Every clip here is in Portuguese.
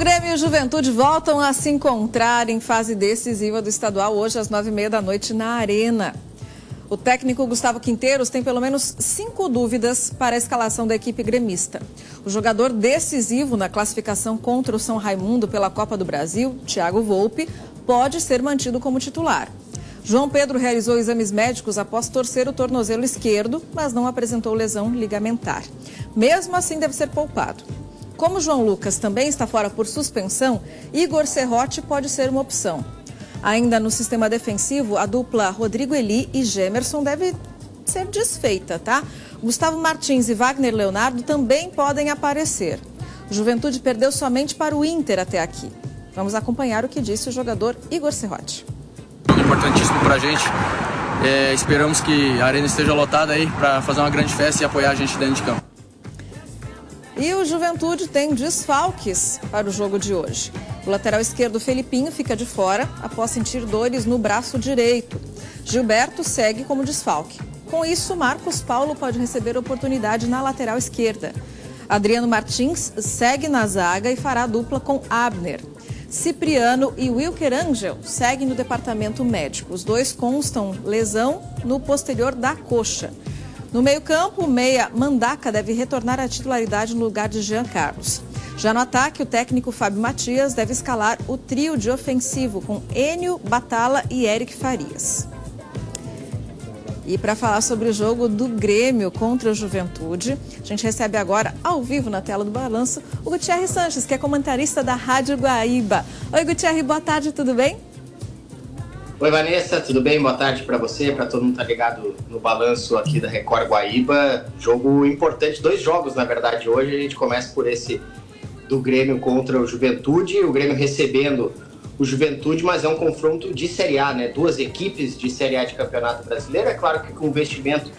Grêmio e o Juventude voltam a se encontrar em fase decisiva do estadual hoje às 9h30 da noite na Arena. O técnico Gustavo Quinteiros tem pelo menos 5 dúvidas para a escalação da equipe gremista. O jogador decisivo na classificação contra o São Raimundo pela Copa do Brasil, Thiago Volpi, pode ser mantido como titular. João Pedro realizou exames médicos após torcer o tornozelo esquerdo, mas não apresentou lesão ligamentar. Mesmo assim, deve ser poupado. Como João Lucas também está fora por suspensão, Igor Serrote pode ser uma opção. Ainda no sistema defensivo, a dupla Rodrigo Eli e Gemerson deve ser desfeita, tá? Gustavo Martins e Wagner Leonardo também podem aparecer. O Juventude perdeu somente para o Inter até aqui. Vamos acompanhar o que disse o jogador Igor Serrote. Importantíssimo para a gente. Esperamos que a arena esteja lotada aí para fazer uma grande festa e apoiar a gente dentro de campo. E o Juventude tem desfalques para o jogo de hoje. O lateral esquerdo Felipinho fica de fora após sentir dores no braço direito. Gilberto segue como desfalque. Com isso, Marcos Paulo pode receber oportunidade na lateral esquerda. Adriano Martins segue na zaga e fará dupla com Abner. Cipriano e Wilker Angel seguem no departamento médico. Os dois constam lesão no posterior da coxa. No meio-campo, o meia Mandaca deve retornar à titularidade no lugar de Jean Carlos. Já no ataque, o técnico Fábio Matias deve escalar o trio de ofensivo com Enio, Batala e Eric Farias. E para falar sobre o jogo do Grêmio contra o Juventude, a gente recebe agora, ao vivo na tela do Balanço, o Gutierre Sanches, que é comentarista da Rádio Guaíba. Oi, Gutierre, boa tarde, tudo bem? Oi, Vanessa, tudo bem? Boa tarde para você, para todo mundo que tá ligado no Balanço aqui da Record Guaíba. Jogo importante, 2 jogos, na verdade, hoje. A gente começa por esse do Grêmio contra o Juventude. O Grêmio recebendo o Juventude, mas é um confronto de Série A, né? 2 equipes de Série A de Campeonato Brasileiro. É claro que com um investimento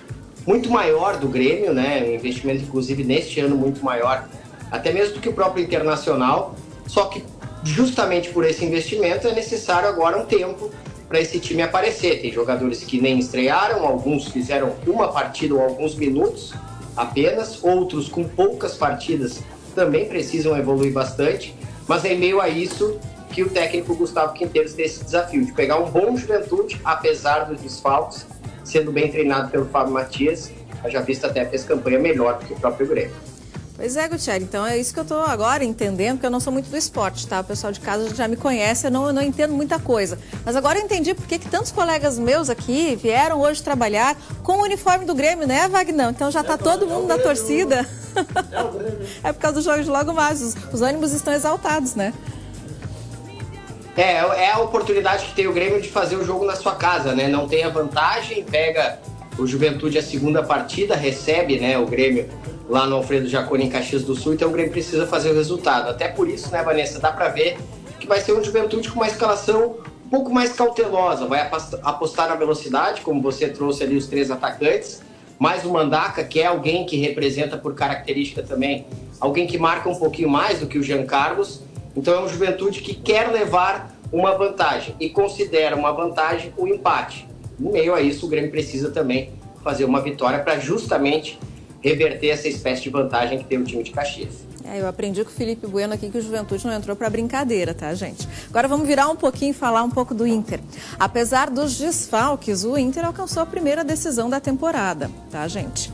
muito maior do Grêmio, né? Um investimento, inclusive, neste ano muito maior, até mesmo do que o próprio Internacional. Só que, justamente por esse investimento, é necessário agora um tempo para esse time aparecer. Tem jogadores que nem estrearam, alguns fizeram uma partida ou alguns minutos apenas, outros com poucas partidas também precisam evoluir bastante, mas é em meio a isso que o técnico Gustavo Quinteiros tem esse desafio de pegar um bom Juventude, apesar dos desfalques, sendo bem treinado pelo Fábio Matias. Já visto até fez campanha melhor do que o próprio Grêmio. Pois é, Gutierre, então é isso que eu estou agora entendendo, porque eu não sou muito do esporte, tá? O pessoal de casa já me conhece, eu não entendo muita coisa. Mas agora eu entendi porque que tantos colegas meus aqui vieram hoje trabalhar com o uniforme do Grêmio, né, Wagner? Então já está todo mundo na torcida. É por causa do jogo de logo mais, os ânimos estão exaltados, né? É a oportunidade que tem o Grêmio de fazer o jogo na sua casa, né? Não tem a vantagem, pega o Juventude a segunda partida, recebe, né, o Grêmio lá no Alfredo Jaconi, em Caxias do Sul, então o Grêmio precisa fazer o resultado. Até por isso, né, Vanessa, dá para ver que vai ser um Juventude com uma escalação um pouco mais cautelosa, vai apostar na velocidade, como você trouxe ali os 3 atacantes, mais o Mandaca, que é alguém que representa por característica também, alguém que marca um pouquinho mais do que o Jean Carlos. Então é um Juventude que quer levar uma vantagem e considera uma vantagem o empate. No meio a isso, o Grêmio precisa também fazer uma vitória para justamente reverter essa espécie de vantagem que tem o time de Caxias. Eu aprendi com o Felipe Bueno aqui que o Juventude não entrou para brincadeira, tá, gente? Agora vamos virar um pouquinho e falar um pouco do Inter. Apesar dos desfalques, o Inter alcançou a primeira decisão da temporada, tá, gente?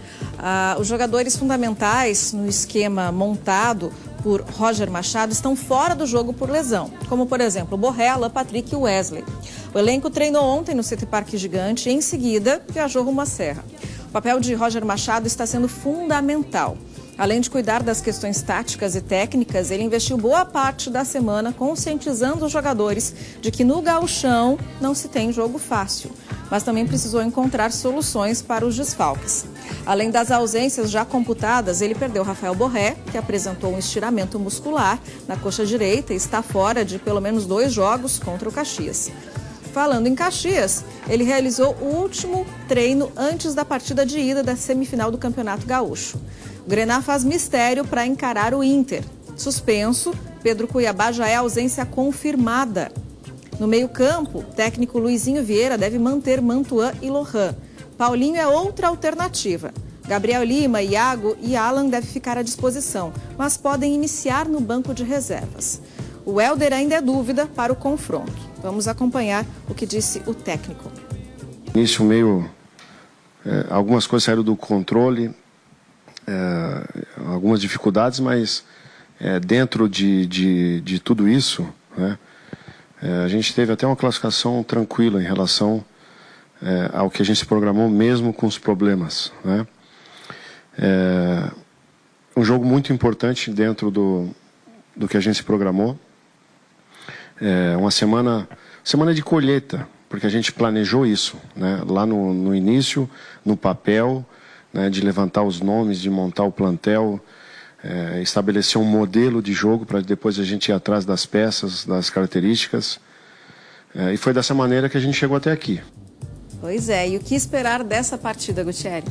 Os jogadores fundamentais no esquema montado por Roger Machado estão fora do jogo por lesão, como, por exemplo, Borré, Alan Patrick e Wesley. O elenco treinou ontem no City Park Gigante e, em seguida, viajou rumo à Serra. O papel de Roger Machado está sendo fundamental. Além de cuidar das questões táticas e técnicas, ele investiu boa parte da semana conscientizando os jogadores de que no gauchão não se tem jogo fácil, mas também precisou encontrar soluções para os desfalques. Além das ausências já computadas, ele perdeu Rafael Borré, que apresentou um estiramento muscular na coxa direita e está fora de pelo menos 2 jogos contra o Caxias. Falando em Caxias, ele realizou o último treino antes da partida de ida da semifinal do Campeonato Gaúcho. O Grená faz mistério para encarar o Inter. Suspenso, Pedro Cuiabá já é ausência confirmada. No meio-campo, o técnico Luizinho Vieira deve manter Mantuan e Lohan. Paulinho é outra alternativa. Gabriel Lima, Iago e Alan devem ficar à disposição, mas podem iniciar no banco de reservas. O Helder ainda é dúvida para o confronto. Vamos acompanhar o que disse o técnico. Início meio... algumas coisas saíram do controle, algumas dificuldades, mas dentro de tudo isso, né, a gente teve até uma classificação tranquila em relação ao que a gente se programou, mesmo com os problemas, né. Um jogo muito importante dentro do que a gente se programou. Uma semana de colheita, porque a gente planejou isso, né? Lá no início, no papel, né? De levantar os nomes, de montar o plantel, estabelecer um modelo de jogo para depois a gente ir atrás das peças, das características. E foi dessa maneira que a gente chegou até aqui. Pois é, e o que esperar dessa partida, Gutierre?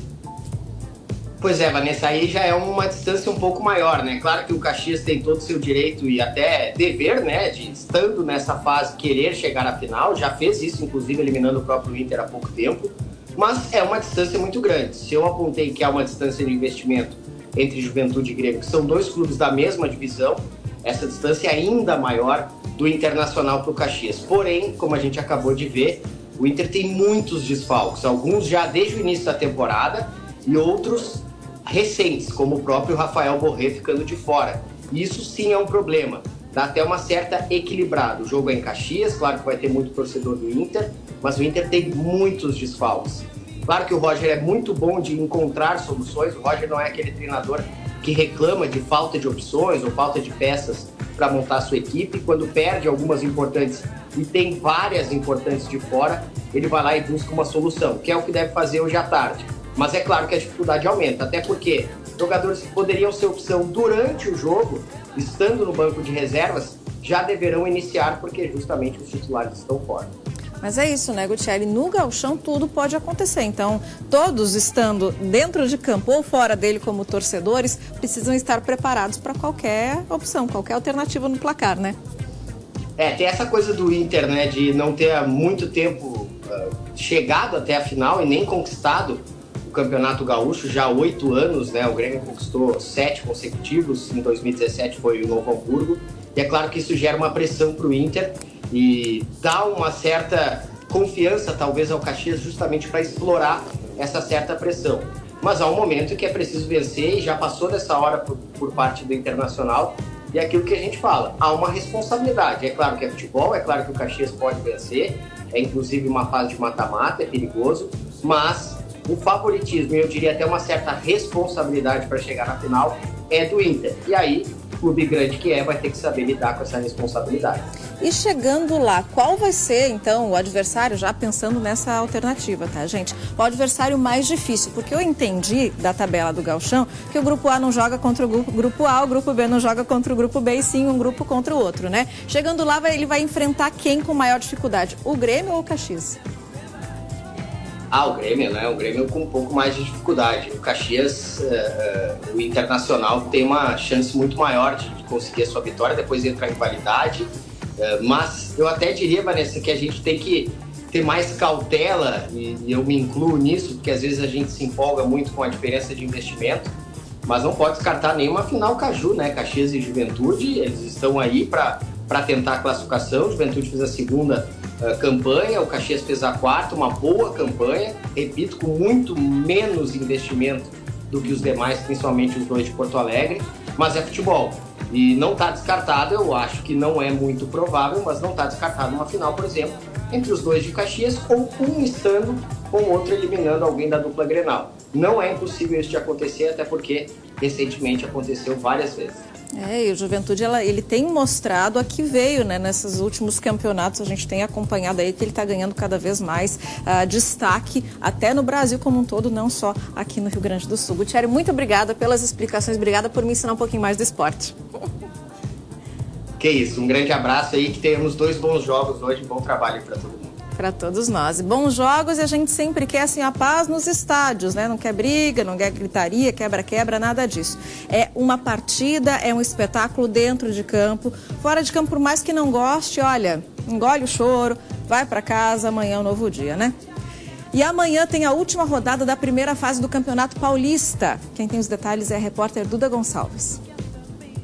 Pois é, Vanessa, aí já é uma distância um pouco maior, né? Claro que o Caxias tem todo o seu direito e até dever, né, de, estando nessa fase, querer chegar à final. Já fez isso, inclusive, eliminando o próprio Inter há pouco tempo. Mas é uma distância muito grande. Se eu apontei que há uma distância de investimento entre Juventude e Grêmio, que são dois clubes da mesma divisão, essa distância é ainda maior do Internacional para o Caxias. Porém, como a gente acabou de ver, o Inter tem muitos desfalques. Alguns já desde o início da temporada e outros recentes, como o próprio Rafael Borré ficando de fora. Isso sim é um problema. Dá até uma certa equilibrada. O jogo é em Caxias, claro que vai ter muito torcedor do Inter, mas o Inter tem muitos desfalques. Claro que o Roger é muito bom de encontrar soluções. O Roger não é aquele treinador que reclama de falta de opções ou falta de peças para montar a sua equipe. Quando perde algumas importantes e tem várias importantes de fora, ele vai lá e busca uma solução, que é o que deve fazer hoje à tarde. Mas é claro que a dificuldade aumenta, até porque jogadores que poderiam ser opção durante o jogo, estando no banco de reservas, já deverão iniciar, porque justamente os titulares estão fora. Mas é isso, né, Gutierre? No gauchão tudo pode acontecer. Então, todos estando dentro de campo ou fora dele como torcedores, precisam estar preparados para qualquer opção, qualquer alternativa no placar, né? Tem essa coisa do Inter, né, de não ter há muito tempo chegado até a final e nem conquistado o Campeonato Gaúcho, já há 8 anos, né? O Grêmio conquistou 7 consecutivos, em 2017 foi o Novo Hamburgo, e é claro que isso gera uma pressão para o Inter e dá uma certa confiança, talvez, ao Caxias, justamente para explorar essa certa pressão. Mas há um momento que é preciso vencer, e já passou dessa hora por parte do Internacional, e é aquilo que a gente fala, há uma responsabilidade. É claro que é futebol, é claro que o Caxias pode vencer, é inclusive uma fase de mata-mata, é perigoso, mas o favoritismo, e eu diria até uma certa responsabilidade para chegar na final, é do Inter. E aí, o clube grande que vai ter que saber lidar com essa responsabilidade. E chegando lá, qual vai ser, então, o adversário, já pensando nessa alternativa, tá, gente? O adversário mais difícil, porque eu entendi da tabela do gauchão que o grupo A não joga contra o grupo A, o grupo B não joga contra o grupo B, e sim um grupo contra o outro, né? Chegando lá, ele vai enfrentar quem com maior dificuldade? O Grêmio ou o Caxias? O Grêmio, né? O Grêmio com um pouco mais de dificuldade. O Caxias, o Internacional tem uma chance muito maior de conseguir a sua vitória, depois entrar em validade. Mas eu até diria, Vanessa, que a gente tem que ter mais cautela, e eu me incluo nisso, porque às vezes a gente se empolga muito com a diferença de investimento, mas não pode descartar nenhuma final Caju, né? Caxias e Juventude, eles estão aí para tentar a classificação. O Juventude fez a segunda campanha, o Caxias fez a quarta, uma boa campanha, repito, com muito menos investimento do que os demais, principalmente os dois de Porto Alegre, mas é futebol. E não está descartado, eu acho que não é muito provável, mas não está descartado uma final, por exemplo, entre os dois de Caxias, ou um estando com o outro eliminando alguém da dupla Grenal. Não é impossível isso de acontecer, até porque recentemente aconteceu várias vezes. E o Juventude, ele tem mostrado a que veio, né, nesses últimos campeonatos. A gente tem acompanhado aí que ele está ganhando cada vez mais destaque, até no Brasil como um todo, não só aqui no Rio Grande do Sul. Gutierre, muito obrigada pelas explicações, obrigada por me ensinar um pouquinho mais do esporte. Que isso, um grande abraço aí, que tenhamos 2 bons jogos hoje, bom trabalho para todo mundo. Para todos nós. Bons jogos, e a gente sempre quer assim, a paz nos estádios, né? Não quer briga, não quer gritaria, quebra-quebra, nada disso. É uma partida, é um espetáculo dentro de campo. Fora de campo, por mais que não goste, olha, engole o choro, vai para casa, amanhã é um novo dia, né? E amanhã tem a última rodada da primeira fase do Campeonato Paulista. Quem tem os detalhes é a repórter Duda Gonçalves.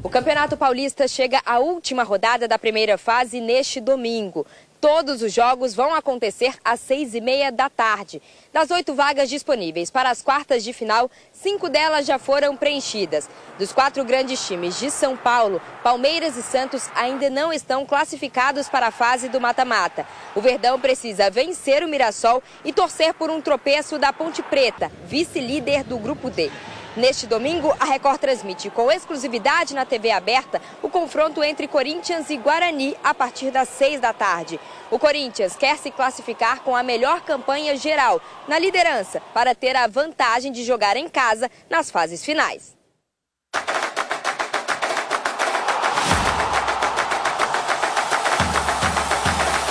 O Campeonato Paulista chega à última rodada da primeira fase neste domingo. Todos os jogos vão acontecer às 6h30 da tarde. Das 8 vagas disponíveis para as quartas de final, 5 delas já foram preenchidas. Dos 4 grandes times de São Paulo, Palmeiras e Santos ainda não estão classificados para a fase do mata-mata. O Verdão precisa vencer o Mirassol e torcer por um tropeço da Ponte Preta, vice-líder do Grupo D. Neste domingo, a Record transmite com exclusividade na TV aberta o confronto entre Corinthians e Guarani a partir das 6 da tarde. O Corinthians quer se classificar com a melhor campanha geral na liderança para ter a vantagem de jogar em casa nas fases finais.